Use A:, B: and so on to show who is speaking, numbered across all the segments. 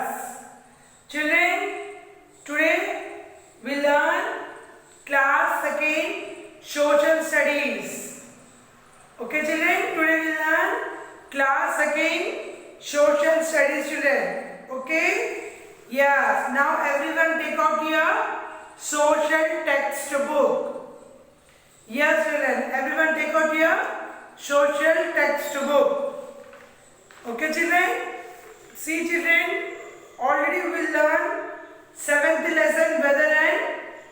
A: Yes. Children, today we learn class second social studies. Okay children, today we learn class second social studies children. Okay? Yes. Now everyone take out your social textbook. Yes children, everyone take out your social textbook. Okay children? See children, already we will learn 7th lesson weather and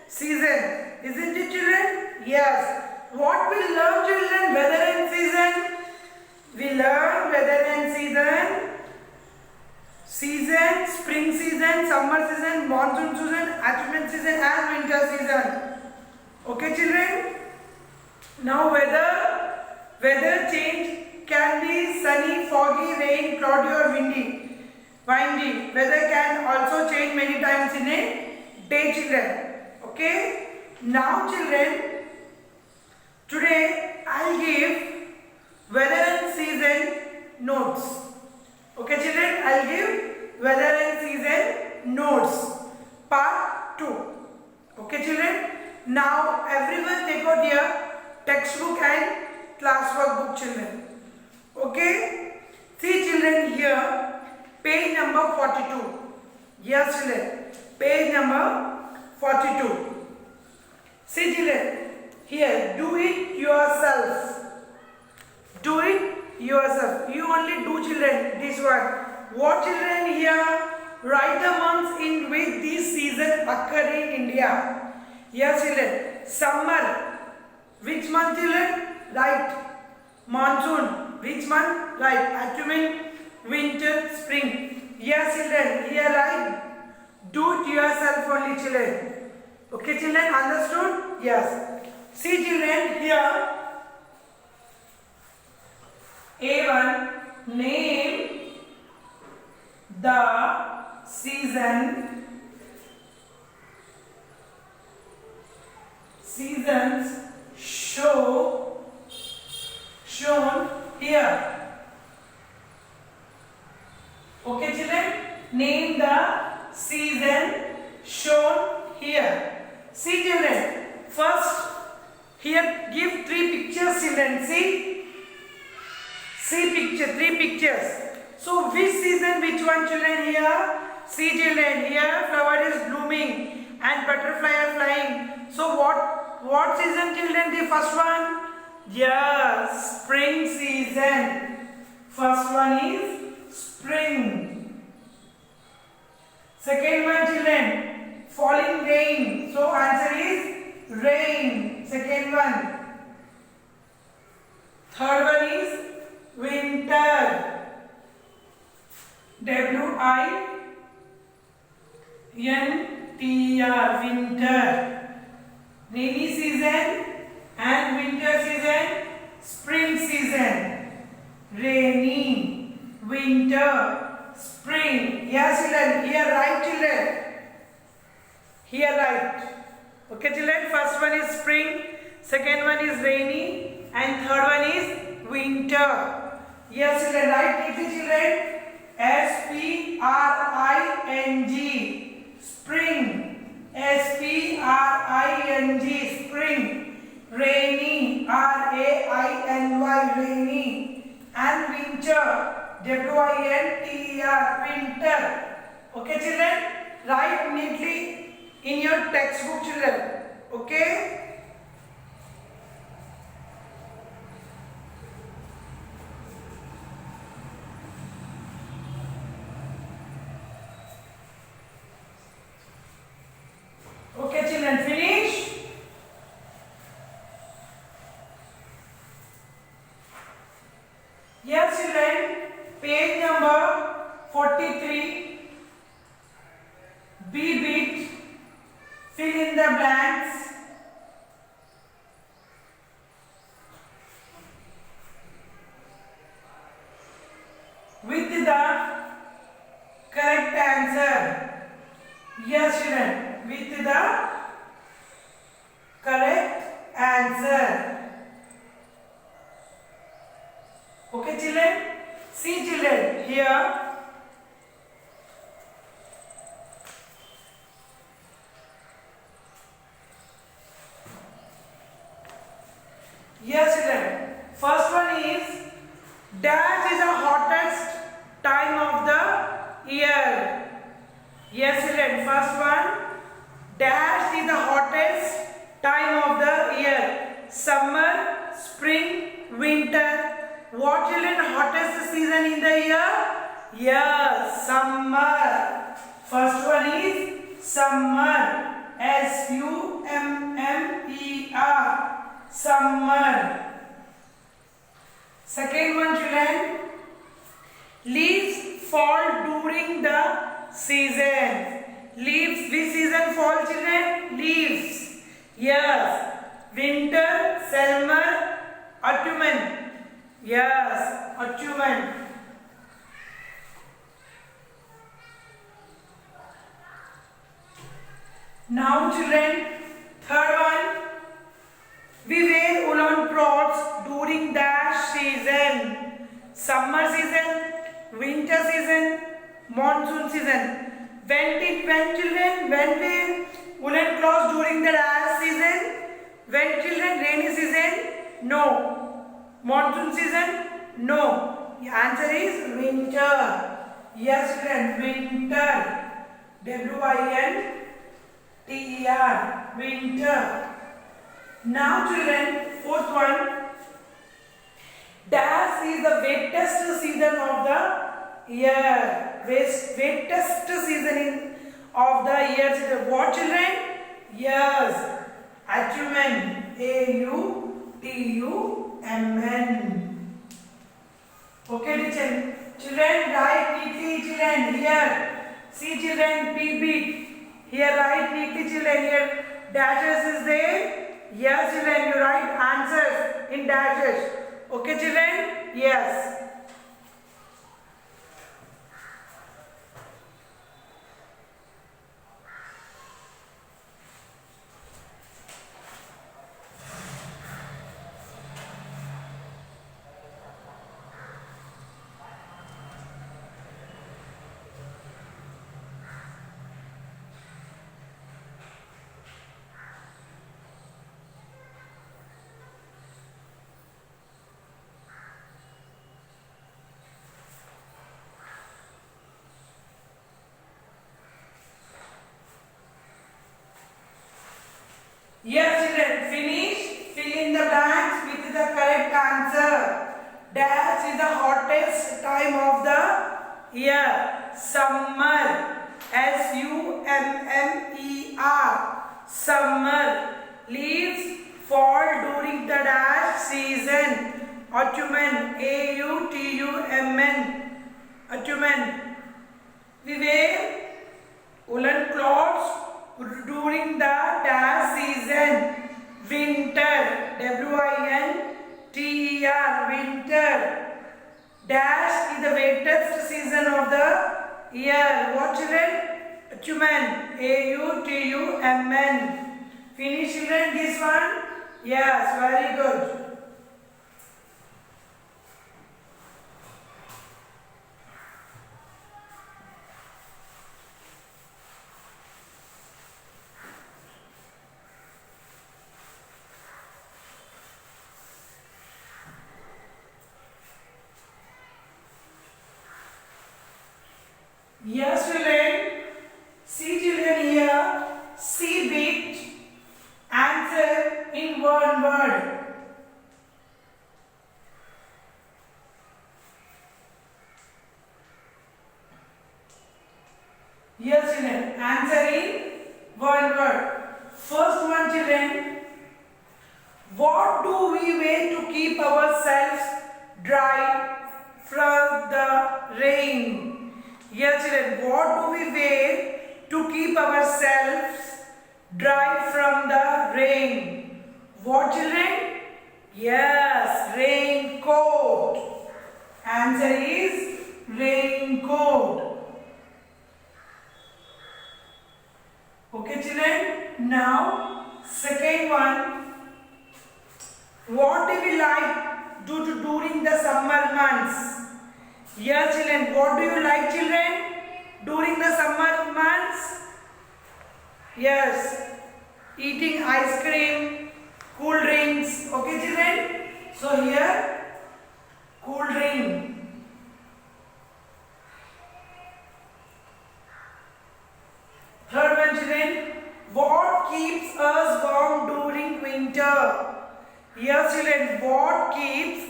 A: season. Isn't it children? Yes. What we learn children, weather and season? We learn weather and season, spring season, summer season, monsoon season, autumn season and winter season. Okay children? Now weather change can be sunny, foggy, rain, cloudy or windy. Weather can also change many times in a day children. Okay? Now children, today I'll give weather and season notes. Okay children, I'll give weather and season notes. Part 2. Okay children? Now everyone take out your textbook and classwork book children. Okay? See children here. Page number 42. Yes children. Page number 42. See children. Here. Do it yourself. Do it yourself. You only do children. This one. What children here? Write the months in which this season occur in India. Yes children. Summer. Which month children? Right. Monsoon. Which month? Right. Autumn. Winter, spring. Yes children, here right. Do it yourself only children. Okay children, understood? Yes. See children, here A1, name the seasons shown here. Okay children, name the season shown here. See children, first here give 3 pictures children. See picture, 3 pictures. So which season, which one children here? See children, here flower is blooming and butterfly are flying. So what season children, the first one? Yes, spring season. First one is spring. Second one children, falling rain. So answer is rain. Second one. Third one is winter. W-I-N-T-R, winter. Rainy season and winter season, spring season. Rainy, winter, spring. Yes children, here right children. Here right. Okay children, first one is spring, second one is rainy and third one is winter. Yes children, right neatly children. S-P-R-I-N-G, spring. S-P-R-I-N-G, spring. Rainy, R-A-I-N-Y, rainy. And winter, W-I-N-T-E-R, winter. Okay children, write neatly in your textbook children. Okay? Okay children, finish? Yes children, page number 43. B bit, fill in the blanks. With the correct answer. Yes children, with the correct answer. Okay children, see children, here Yes, children. First one is dash is the hottest time of the year. Yes, children. First one, dash is the hottest time of the year. Summer, spring, winter. What, children? Hottest season in the year? Yes, summer. First one is summer. Summer. Summer. Second one, children. Leaves fall during the season. Leaves, which season fall, children? Leaves. Yes. Winter, summer, autumn. Yes, autumn. Now, children, third one. We wear woolen clothes during dash season. Summer season, winter season, monsoon season. When children, when we woolen clothes during the dash season? When, children? Rainy season? No. Monsoon season? No. The answer is winter. Yes, children, winter. WINTER. Winter. Now, children, fourth one. Dash is the wettest season of the year. Wettest season of the year. Children. What, children? Yes. Autumn. AUTUMN. Okay, children, write neatly, children. Here. See, children, PB. Here, write neatly, children. Here, dashes is there. Yes, children, you write answers in dashes. Okay, children? Yes. Yes, children, finish. Fill in the blanks with the correct answer. Dash is the hottest time of the year. Summer. SUMMER. Summer. Leaves fall during the dash season. Autumn. AUTUMN. Autumn. We wear woolen clothes during the dash season. Winter. WINTER. Winter. Dash is the wettest season of the year. What, children? Autumn. AUTUMN. Finish, children, this one? Yes, very good. Yes, children. See, children, here. See bit. Answer in one word. Yes, children. Answer in one word. First one, children. What do we wear to keep ourselves dry from the rain? Yes, children, what do we wear to keep ourselves dry from the rain? What, children? Yes, raincoat. Answer is raincoat. Okay, children. Now, second one. What do we like during the summer months? Yes, children. What do you like, children, during the summer months? Yes, eating ice cream, cool drinks. Okay, children. So here, cool drink. Third one, children. What keeps us warm during winter? Yes, children. What keeps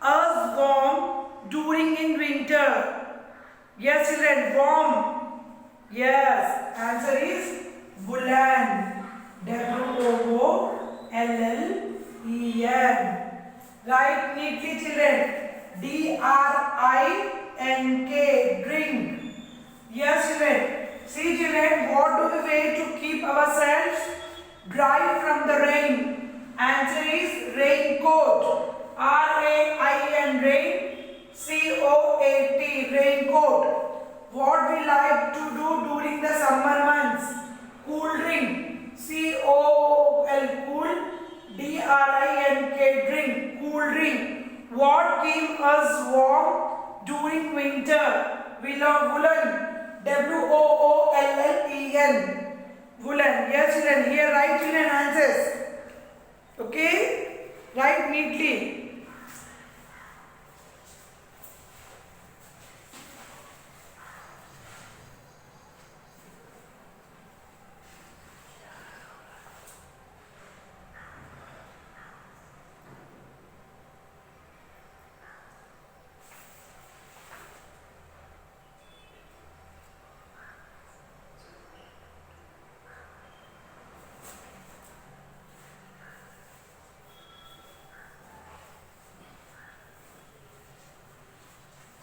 A: us warm during in winter? Yes, children. Warm. Yes. Answer is woolen. WOOLLEN. Write neatly, children. DRINK. Drink. Yes, children. See, children, what do we wear to keep ourselves dry from the rain? Answer is raincoat. RAIN, rain. COAT, raincoat. What we like to do during the summer months? Cool drink. COOL, cool. DRINK, drink. Cool drink. What keeps us warm during winter? We love woolen. WOOLLEN. Woolen. Yes, children. Here, write children answers. Okay? Write neatly.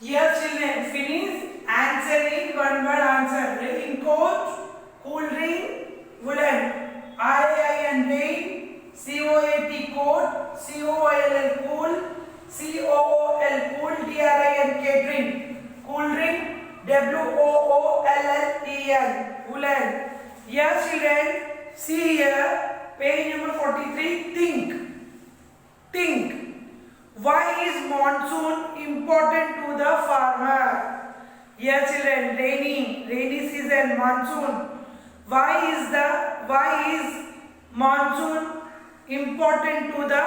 A: Here, children, finish answering one word answer. Raincoat, cool drink, woolen. RAIN, rain. COAT, coat. COILL, cool. COOL, cool. DRINK, drink. Cool drink. WOOLLEN, woolen. Yes, children, see here, page number 43. Think. Think. Why is monsoon important to the farmer? Yes, children, rainy season, monsoon. Why is monsoon important to the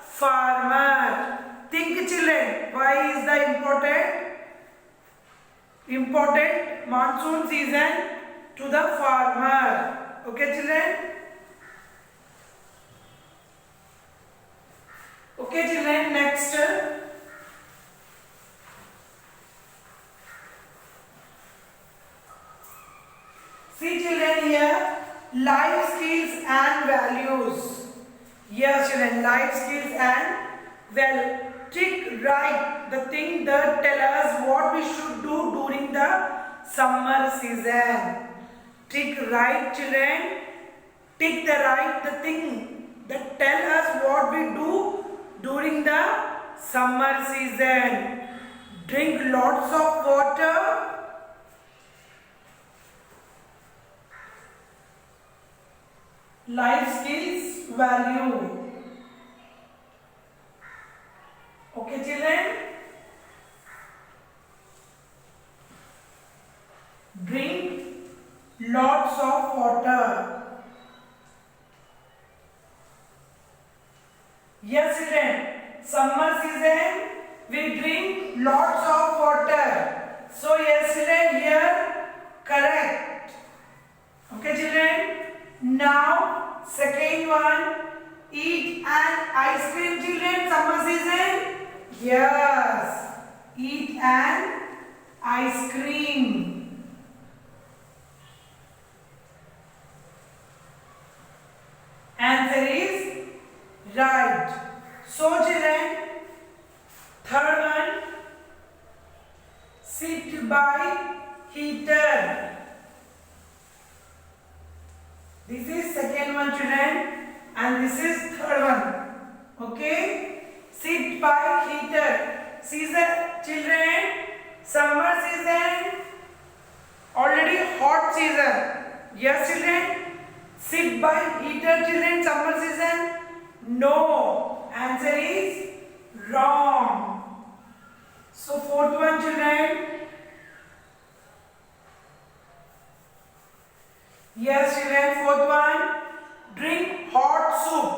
A: farmer? Think, children. Why is the important monsoon season to the farmer? Okay, children. Okay, children, next. See, children, here, life skills and values. Yes, children, life skills and tick right the thing that tell us what we should do during the summer season. Tick right, children. Tick the right the thing that tell us what we do during the summer season. Drink lots of water. Life skills value. Okay, children. Drink lots of water. Yes, children. Summer season we drink lots of water. So yes, children, here correct. Okay, children. Now second one, eat an ice cream, children. Summer season. Yes, eat an ice cream. Answer is right. So, children, third one, sit by heater. This is second one, children, and this is third one. Okay, sit by heater. Season, children, summer season, already hot season. Yes, children. Sit by heater, children, summer season? No. Answer is wrong. So fourth one, children. Yes, children, fourth one. Drink hot soup.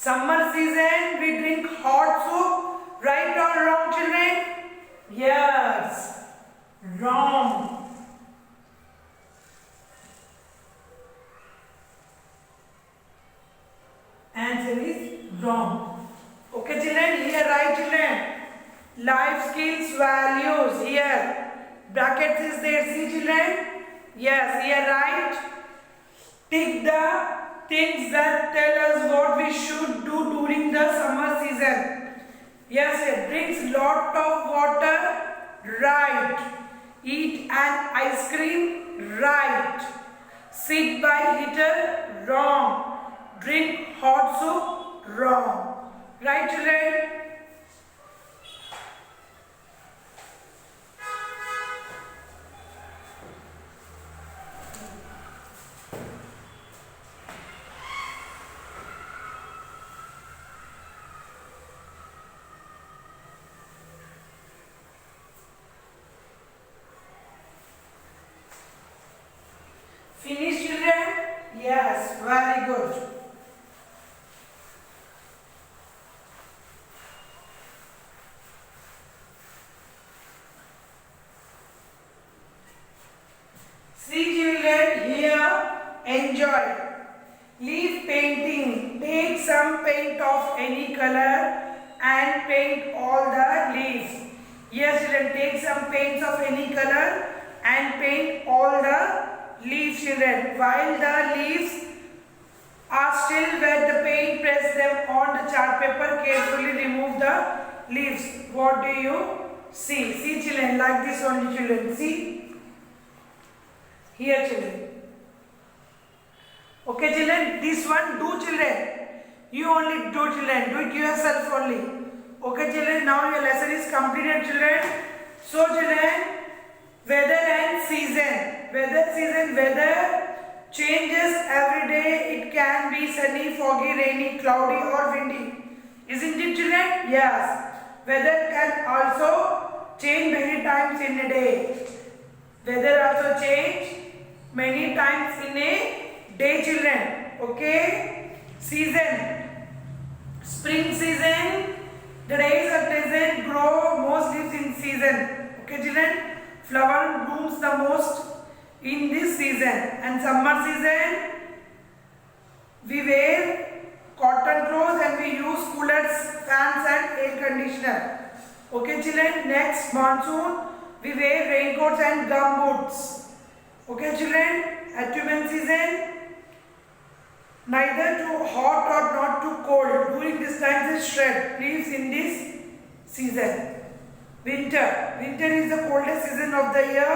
A: Summer season we drink hot soup. Right or wrong, children? Yes. Wrong. Answer is wrong. Okay, children. Here, right, children. Life skills, values. Here, brackets is there. See, children. Yes, here, right. Tick the things that tell us what we should do during the summer season. Yes, it drinks lot of water. Right. Eat an ice cream. Right. Sit by heater. Wrong. Drink hot soup. Wrong. Right, children? Finish, children? Yes, very good. See, children, here, enjoy. Leaf painting. Take some paint of any color and paint all the leaves. Yes, children, take some paints of any color and paint all the leaves, children. While the leaves are still wet, the paint, press them on the chart paper. Carefully remove the leaves. What do you see? See, children, like this only, children. See. Here, children. Okay, children, this one do, children. You only do, children. Do it yourself only. Okay, children, now your lesson is completed, children. So, children, weather and season. Weather changes every day. It can be sunny, foggy, rainy, cloudy or windy. Isn't it, children? Yes. Weather can also change many times in a day. Weather also change many times in a day, children. Okay. Season. Spring season. The days are pleasant, grow most leaves in season. Okay, children. Flower blooms the most in this season. And summer season, we wear cotton clothes and we use coolers, fans and air conditioner. Okay, children. Next, monsoon, we wear raincoats and gum boots. Okay, children. Autumn season, neither too hot or not too cold. During this time, they shed leaves in this season. Winter. Winter is the coldest season of the year,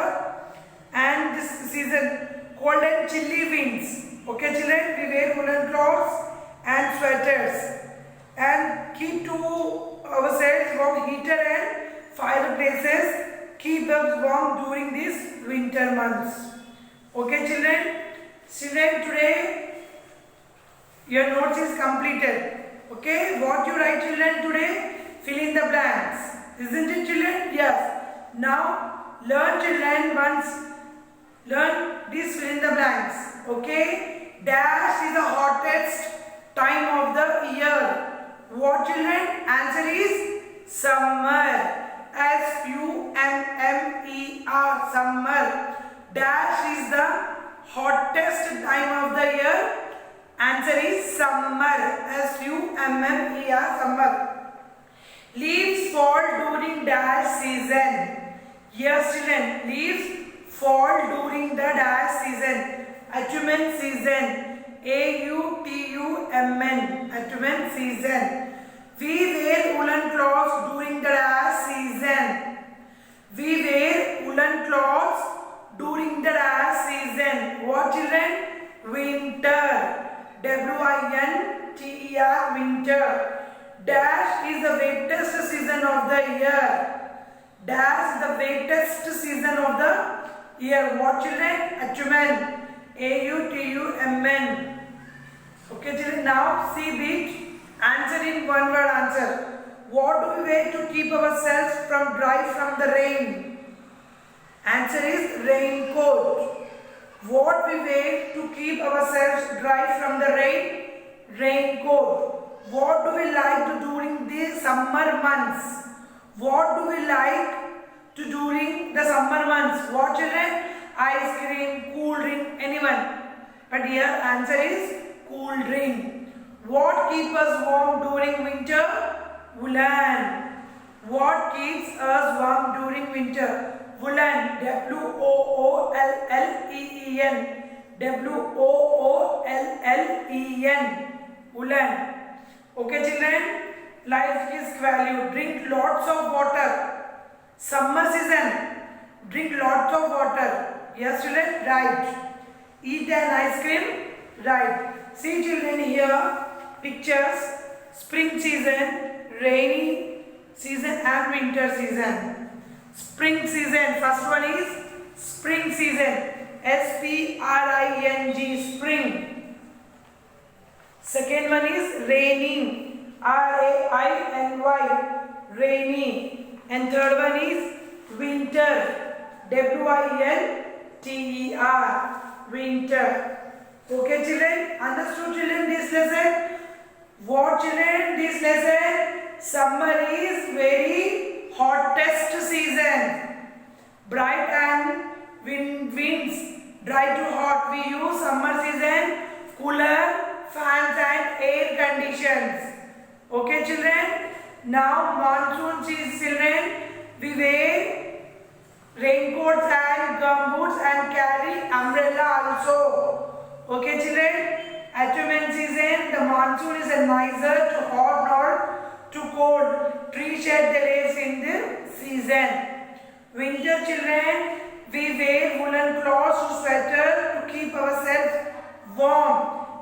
A: and this season cold and chilly winds. Okay, children, we wear woolen clothes and sweaters and keep to ourselves warm. Heater and fireplaces keep us warm during these winter months. Okay, children. Children, today your notes is completed. Okay, what you write, children, today? Fill in the blanks. Isn't it, children? Yes. Now, learn, children, learn this, fill in the blanks. Okay? Dash is the hottest time of the year. What, children? Answer is summer. S-U-M-M-E-R. Summer. Dash is the hottest time of the year. Answer is summer. S-U-M-M-E-R. Summer. Leaves fall during dash season. Yes, children. Leaves fall during the dash season. Autumn season. A-U-T-U-M-N. Autumn season. We wear woolen clothes during the dash season. We wear woolen clothes during the dash season. What, children? Winter. W-I-N-T-E-R. Winter. Dash is the wettest season of the year. Dash is the wettest season of the year. What, children? Autumn. A-U-T-U-M-N. Okay, children. Now see bit. Answer in one word answer. What do we wear to keep ourselves from dry from the rain? Answer is raincoat. What we wear to keep ourselves dry from the rain? Raincoat. What do we like to during the summer months? What do we like to during the summer months? What children? Ice cream, cool drink, anyone? But here answer is cool drink. What keeps us warm during winter? Woolen. What keeps us warm during winter? Woolen. Woolen. Woolen. Woolen. Okay children, life is valued. Drink lots of water. Summer season, drink lots of water. Yes children, right. Eat an ice cream, right. See children here, pictures, spring season, rainy season and winter season. Spring season, first one is spring season. S-P-R-I-N-G, spring. Second one is raining, R-A-I-N-Y, rainy. And third one is winter, W-I-N-T-E-R, winter. Okay children, understood children this lesson? What children, this lesson? Summer is very hottest season. Bright and winds, dry to hot. We use summer season, cooler, fans and air conditions. Okay children, now monsoon season children, we wear raincoats and gumboots and carry umbrella also. Okay children, autumn season, the monsoon is a neither too hot nor too cold. Tree shed the leaves in the season. Winter children, we wear woolen cloths to sweater to keep ourselves warm.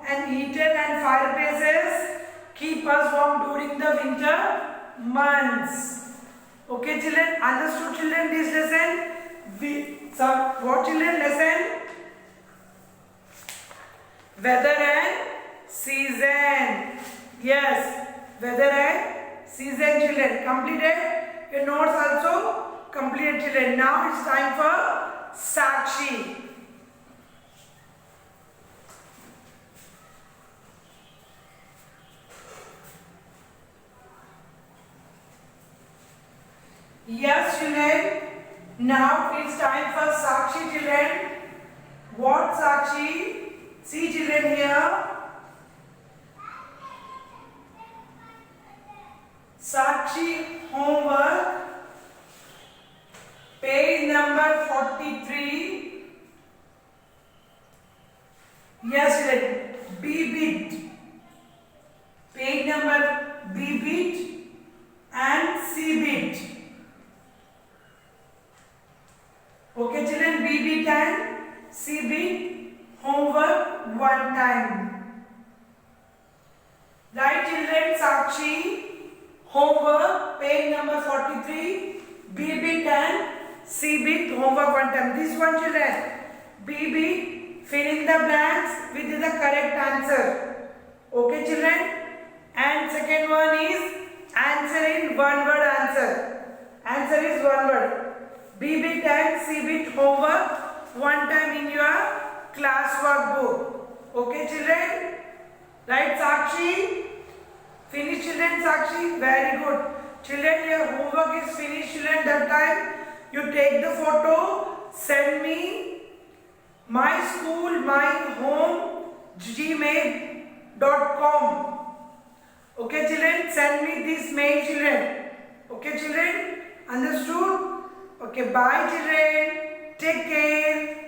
A: And heater and fireplaces keep us warm during the winter months. Okay children, understood children this lesson? What children lesson? Weather and season. Yes, weather and season children. Completed? Your notes also completed children. Now it's time for Sakshi. Yes children, now it's time for Sakshi children. What Sakshi? See children here. Sakshi homework, page number 43. Yes children, B bit. Page number B bit and C bit. Okay children, B bit and C bit homework one time. Right children, Sakshi homework page number 43, B bit and C bit homework one time. This one children, B bit, fill in the blanks with the correct answer. Okay children, and second one is answer in one word answer. Answer is one word. B bit and C bit homework one time in your classwork book. Okay children? Right Sakshi? Finish children Sakshi? Very good. Children, your homework is finished children. That time you take the photo, send me my school, my home, gmail.com. Okay children? Send me this mail children. Okay children? Understood? Okay, bye children. Take care.